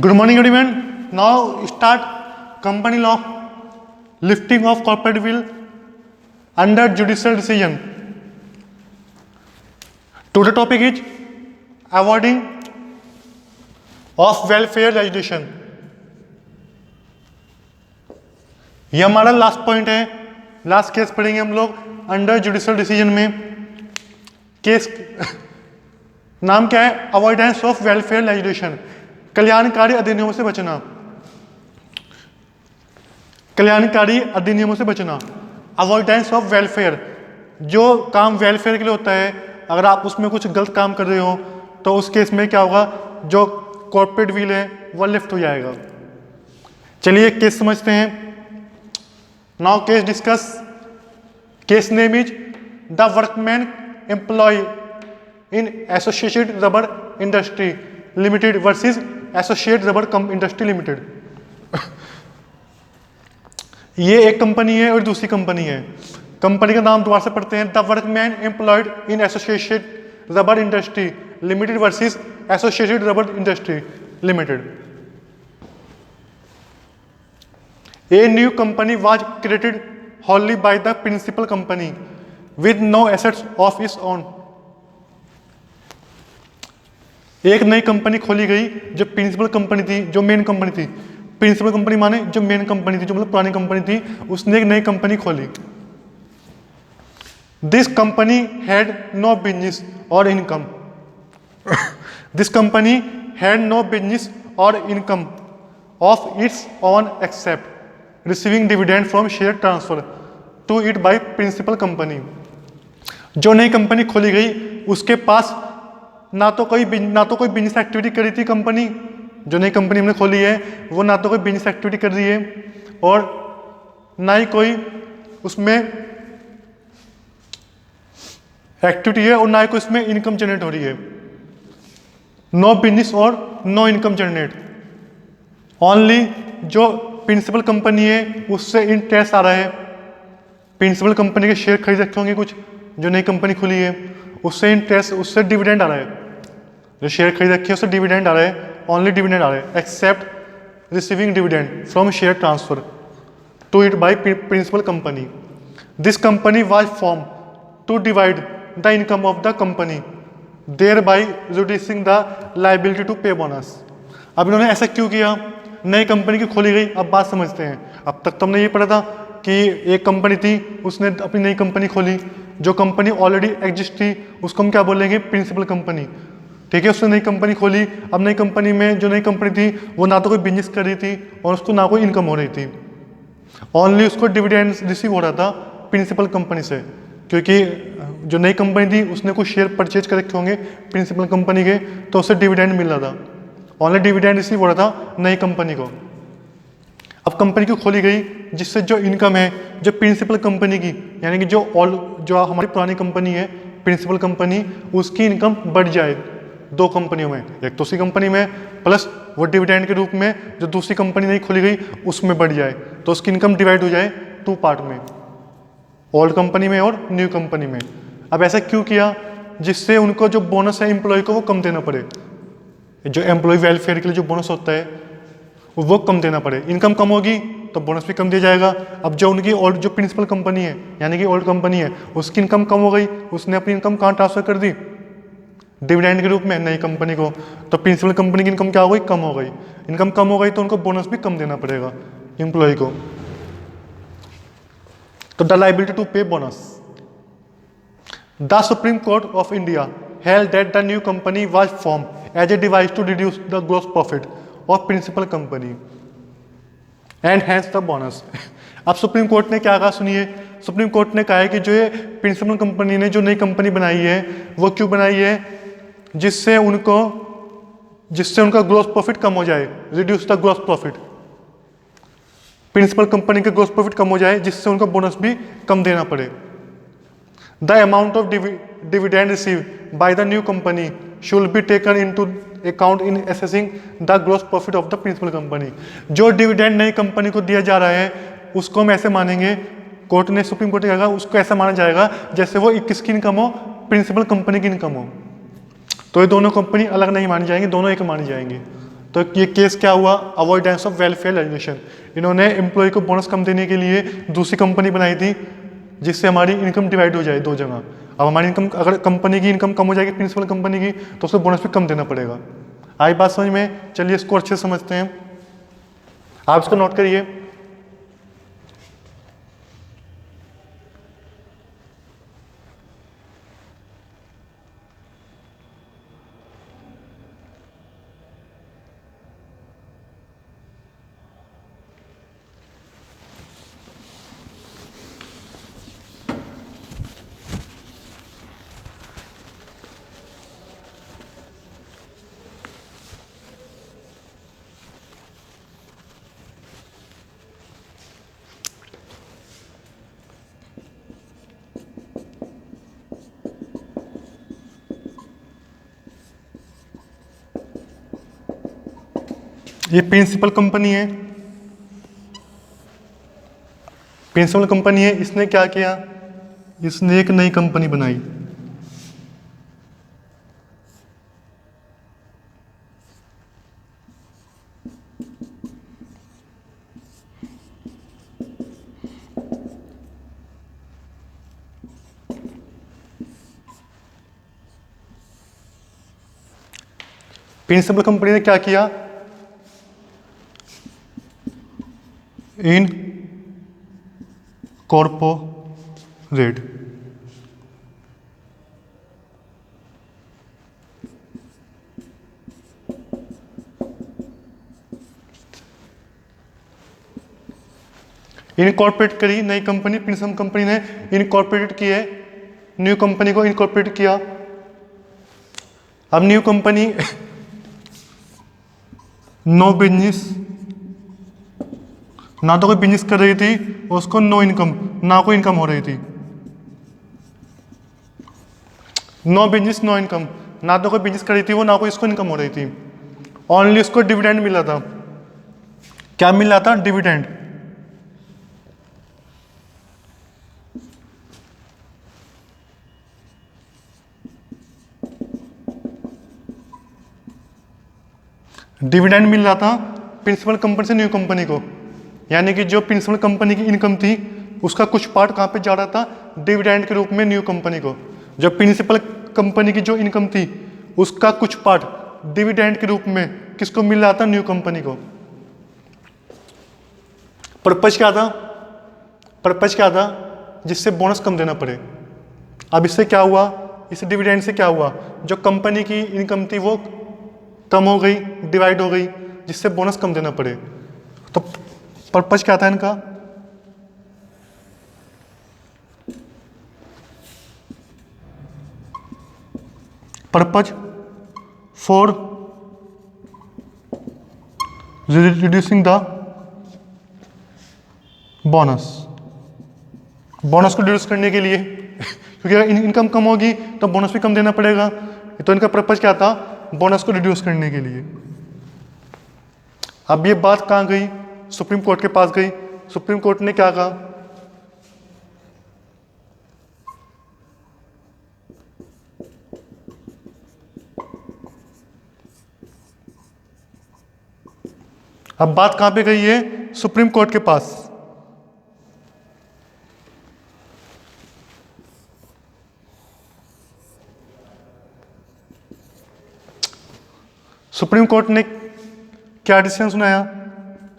Good morning, everyone. Now start company law, lifting of corporate will under judicial decision. Today topic is avoiding of welfare legislation. ये हमारा last point है. Last case पढ़ेंगे हम लोग under judicial decision में. Case नाम क्या है? अवॉइडेंस ऑफ वेलफेयर लेजिस्लेशन, कल्याणकारी अधिनियमों से बचना. कल्याणकारी अधिनियमों से बचना. अवॉइडेंस ऑफ वेलफेयर, जो काम वेलफेयर के लिए होता है, अगर आप उसमें कुछ गलत काम कर रहे हो तो उस केस में क्या होगा, जो कॉर्पोरेट व्हील है वो लिफ्ट हो जाएगा. चलिए केस समझते हैं. Now case discuss. Case name is the workman employ in associated rubber industry limited versus associate rubber industry limited. ये एक कंपनी है और दूसरी कंपनी है. कंपनी का नाम दोबारा से पढ़ते हैं. The workman employed in associated rubber industry limited versus associated rubber industry limited. A new company was created wholly by the principal company with no assets of its own. एक नई company खोली गई जो प्रिंसिपल कंपनी थी, जो main company थी. Principal company माने जो मेन कंपनी थी, जो मतलब पुरानी कंपनी थी, उसने एक नई कंपनी खोली. This company had no business or income. This company had no business or income of its own except receiving dividend from share transfer to it by principal company. जो नई कंपनी खोली गई उसके पास ना तो कोई बिजनेस एक्टिविटी करी थी कंपनी. जो नई कंपनी हमने खोली है वो ना तो कोई बिजनेस एक्टिविटी कर रही है और ना ही कोई उसमें एक्टिविटी है और ना ही कोई उसमें इनकम जनरेट हो रही है. नो बिजनेस और नो इनकम जनरेट. ओनली जो प्रिंसिपल कंपनी है उससे इंटरेस्ट आ रहा है. प्रिंसिपल कंपनी के शेयर खरीद रखे होंगे कुछ, जो नई कंपनी खुली है उससे इंटरेस्ट, उससे डिविडेंड आ रहा है. जो शेयर खरीद रखे हैं उससे डिविडेंड आ रहा है, ओनली डिविडेंड आ रहा है, except receiving dividend from share transfer to it by principal company. This company was form to divide the income of the company thereby reducing the liability to pay bonus. अब इन्होंने ऐसा क्यों किया? नई company की खोली गई. अब बात समझते हैं. अब तक तो हमने ये पढ़ा था कि एक कंपनी थी, उसने अपनी नई कंपनी खोली. जो कंपनी ऑलरेडी एग्जिस्ट थी उसको हम क्या बोलेंगे? Principal company. ठीक है, उसने नई कंपनी खोली. अब नई कंपनी में जो नई कंपनी थी वो ना तो कोई बिजनेस कर रही थी और उसको ना कोई इनकम हो रही थी. ओनली उसको डिविडेंड रिसीव हो रहा था प्रिंसिपल कंपनी से, क्योंकि जो नई कंपनी थी उसने कुछ शेयर परचेज कर रखे होंगे प्रिंसिपल कंपनी के, तो उससे डिविडेंड मिल रहा था. ऑनली डिविडेंड रिसीव हो रहा था नई कंपनी को. अब कंपनी क्यों खोली गई? जिससे जो इनकम है जो प्रिंसिपल कंपनी की, यानी कि जो हमारी पुरानी कंपनी है प्रिंसिपल कंपनी, उसकी इनकम बढ़ जाए दो कंपनियों में. एक तो उसी कंपनी में प्लस वो डिविडेंड के रूप में जो दूसरी कंपनी नहीं खोली गई उसमें बढ़ जाए, तो उसकी इनकम डिवाइड हो जाए टू पार्ट में, ओल्ड कंपनी में और न्यू कंपनी में. अब ऐसा क्यों किया? जिससे उनको जो बोनस है एम्प्लॉय को वो कम देना पड़े. जो एम्प्लॉय वेलफेयर के लिए जो बोनस होता है वो कम देना पड़े. इनकम कम होगी तो बोनस भी कम दिया जाएगा. अब जो उनकी ओल्ड जो प्रिंसिपल कंपनी है यानी कि ओल्ड कंपनी है उसकी इनकम कम हो गई, उसने अपनी इनकम कहाँ ट्रांसफर कर दी? डिविडेंड के रूप में नई कंपनी को. तो प्रिंसिपल कंपनी की इनकम क्या हो गई? कम हो गई. इनकम कम हो गई तो उनको बोनस भी कम देना पड़ेगा एम्प्लॉय को. तो the liability to pay bonus. The supreme court of India held that the new company was formed as a device to reduce the gross profit of principal company and hence the bonus. अब supreme court ने क्या कहा सुनिए. Supreme court ने कहा है कि जो ये प्रिंसिपल कंपनी ने जो नई कंपनी बनाई है वो क्यों बनाई है? जिससे उनका ग्रोस प्रॉफिट कम हो जाए, reduce the gross profit. Principal company का ग्रोस प्रॉफिट कम हो जाए जिससे उनको बोनस भी कम देना पड़े. The amount of dividend received by the new company should be taken into account in assessing the gross profit of the principal company. जो डिविडेंड नई कंपनी को दिया जा रहा है उसको हम ऐसे मानेंगे, कोर्ट ने, सुप्रीम कोर्ट ने कहा उसको ऐसा माना जाएगा जैसे वो किसकी इनकम हो? प्रिंसिपल कंपनी की इनकम हो. तो ये दोनों कंपनी अलग नहीं मानी जाएंगी, दोनों एक मानी जाएंगी. तो ये केस क्या हुआ, अवॉइडेंस ऑफ वेलफेयर लेजिस्लेशन। इन्होंने एम्प्लॉय को बोनस कम देने के लिए दूसरी कंपनी बनाई थी जिससे हमारी इनकम डिवाइड हो जाए दो जगह। अब हमारी इनकम, अगर कंपनी की इनकम कम हो जाएगी प्रिंसिपल कंपनी की, तो उसको बोनस भी कम देना पड़ेगा। आई बात समझ में? चलिए इसको अच्छे से समझते हैं। आप इसको नोट करिए। ये प्रिंसिपल कंपनी है, प्रिंसिपल कंपनी है। इसने क्या किया, इसने एक नई कंपनी बनाई। प्रिंसिपल कंपनी ने क्या किया, इन कॉर्पोरेट इनकॉर्पोरेट करी नई कंपनी, प्रिंसिपल कंपनी ने इनकॉर्पोरेट की है, न्यू कंपनी को इनकॉर्पोरेट किया। अब न्यू कंपनी नो बिजनेस, ना तो कोई बिजनेस कर रही थी, उसको नो इनकम, ना कोई इनकम हो रही थी। नो बिजनेस नो इनकम, ना तो कोई बिजनेस कर रही थी वो, ना कोई इसको इनकम हो रही थी। ओनली उसको डिविडेंड मिला था। क्या मिल रहा था, डिविडेंड। डिविडेंड मिल रहा था प्रिंसिपल कंपनी से न्यू कंपनी को, यानी कि जो प्रिंसिपल कंपनी की इनकम थी उसका कुछ पार्ट कहाँ पे जा रहा था, डिविडेंड के रूप में न्यू कंपनी को। जो प्रिंसिपल कंपनी की जो इनकम थी उसका कुछ पार्ट डिविडेंड के रूप में किसको मिल रहा था, न्यू कंपनी को। पर्पज क्या था, पर्पज क्या था, जिससे बोनस कम देना पड़े। अब इससे क्या हुआ, इस डिविडेंड से क्या हुआ, जो कंपनी की इनकम थी वो कम हो गई, डिवाइड हो गई, जिससे बोनस कम देना पड़े। तो पर्पज क्या था इनका, purpose for reducing the bonus, bonus को रिड्यूस करने के लिए क्योंकि अगर इनकम कम होगी तो बोनस भी कम देना पड़ेगा। तो इनका पर्पज क्या था, बोनस को रिड्यूस करने के लिए। अब ये बात कहाँ गई, सुप्रीम कोर्ट के पास गई। सुप्रीम कोर्ट ने क्या कहा, अब बात कहां पे गई है, सुप्रीम कोर्ट के पास। सुप्रीम कोर्ट ने क्या डिसीजन सुनाया,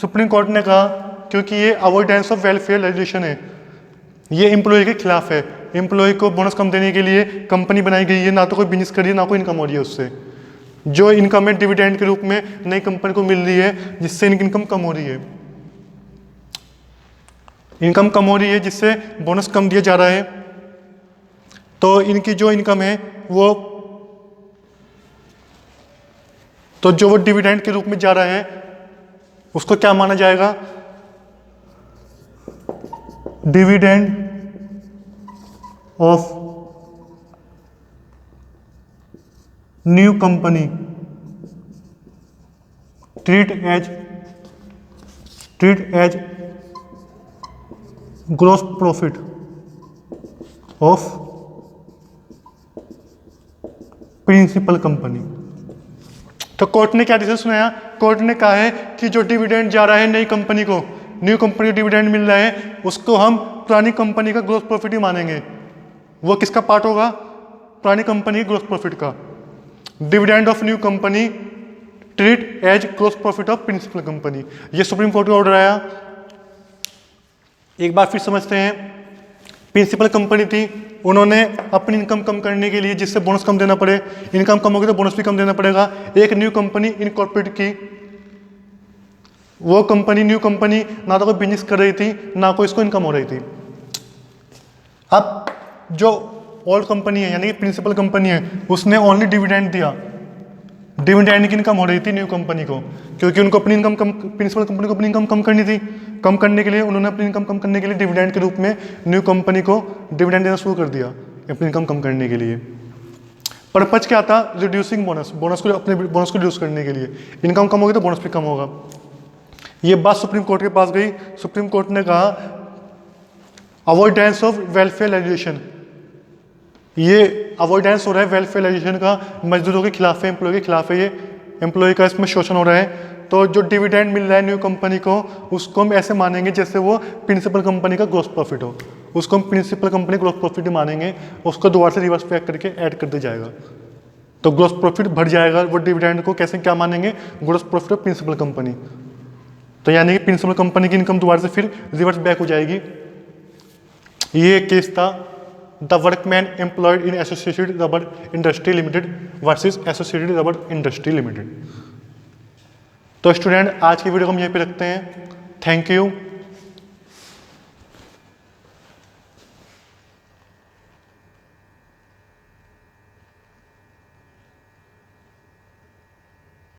सुप्रीम कोर्ट ने कहा क्योंकि ये अवॉइडेंस ऑफ वेलफेयर लेजिस्लेशन है, ये एम्प्लॉय के खिलाफ है। एम्प्लॉय को बोनस कम देने के लिए कंपनी बनाई गई है, ना तो कोई बिजनेस कर रही है, ना कोई इनकम हो रही है उससे। जो इनकम है डिविडेंड के रूप में नई कंपनी को मिल रही है, जिससे इनकी इनकम कम हो रही है। इनकम कम हो रही है जिससे बोनस कम दिया जा रहा है। तो इनकी जो इनकम है वो, तो जो वो डिविडेंड के रूप में जा रहा है उसको क्या माना जाएगा, dividend of new company treat as gross profit of principal company. तो कोर्ट ने क्या डिसीजन सुनाया, कोर्ट ने कहा है कि जो डिविडेंड जा रहा है नई कंपनी को, न्यू कंपनी को डिविडेंड मिल रहा है, उसको हम पुरानी कंपनी का ग्रोस प्रॉफिट ही मानेंगे। वो किसका पार्ट होगा? पुरानी कंपनी के ग्रोस प्रॉफिट का। Dividend of new company treat as gross profit of principal company. ये सुप्रीम कोर्ट का ऑर्डर आया। एक बार फिर समझते हैं। प्रिंसिपल कंपनी थी, उन्होंने अपनी इनकम कम करने के लिए, जिससे बोनस कम देना पड़े, इनकम कम होगी तो बोनस भी कम देना पड़ेगा, एक न्यू कंपनी इनकॉर्पोरेट की। वो कंपनी, न्यू कंपनी ना तो कोई बिजनेस कर रही थी, ना कोई इसको इनकम हो रही थी। अब जो ओल्ड कंपनी है यानी कि प्रिंसिपल कंपनी है, उसने ओनली डिविडेंड दिया। डिविडेंड की इनकम हो रही थी न्यू कंपनी को, क्योंकि उनको अपनी इनकम कम, प्रिंसिपल कंपनी को अपनी इनकम कम करनी थी। कम करने के लिए उन्होंने अपनी इनकम कम करने के लिए डिविडेंड के रूप में न्यू कंपनी को डिविडेंड देना शुरू कर दिया अपनी इनकम कम करने के लिए। पर्पज क्या था? रिड्यूसिंग बोनस, बोनस को, अपने बोनस को रिड्यूस करने के लिए। इनकम कम होगी तो बोनस भी कम होगा। ये बात सुप्रीम कोर्ट के पास गई। सुप्रीम कोर्ट ने कहा अवॉइडेंस ऑफ वेलफेयराइजेशन, ये अवॉइडेंस हो रहा है वेलफेयराइजेशन का, मजदूरों के खिलाफ है, एम्प्लॉय के खिलाफ है, ये एम्प्लॉय का इसमें शोषण हो रहा है। तो जो डिविडेंड मिल रहा है न्यू कंपनी को, उसको हम ऐसे मानेंगे जैसे वो प्रिंसिपल कंपनी का ग्रॉस प्रॉफिट हो, उसको हम प्रिंसिपल कंपनी ग्रॉस प्रॉफिट ही मानेंगे। उसको दोबारा से रिवर्स पैक करके ऐड कर दिया जाएगा, तो ग्रॉस प्रॉफिट बढ़ जाएगा। वो डिविडेंड को कैसे क्या मानेंगे? Gross profit of principal company. तो यानी कि प्रिंसिपल कंपनी की इनकम दोबारा से फिर रिवर्स बैक हो जाएगी। ये केस था the workman employed in associated rubber industry limited versus associated rubber industry limited. तो स्टूडेंट, आज की वीडियो को हम यहीं पे रखते हैं। Thank you.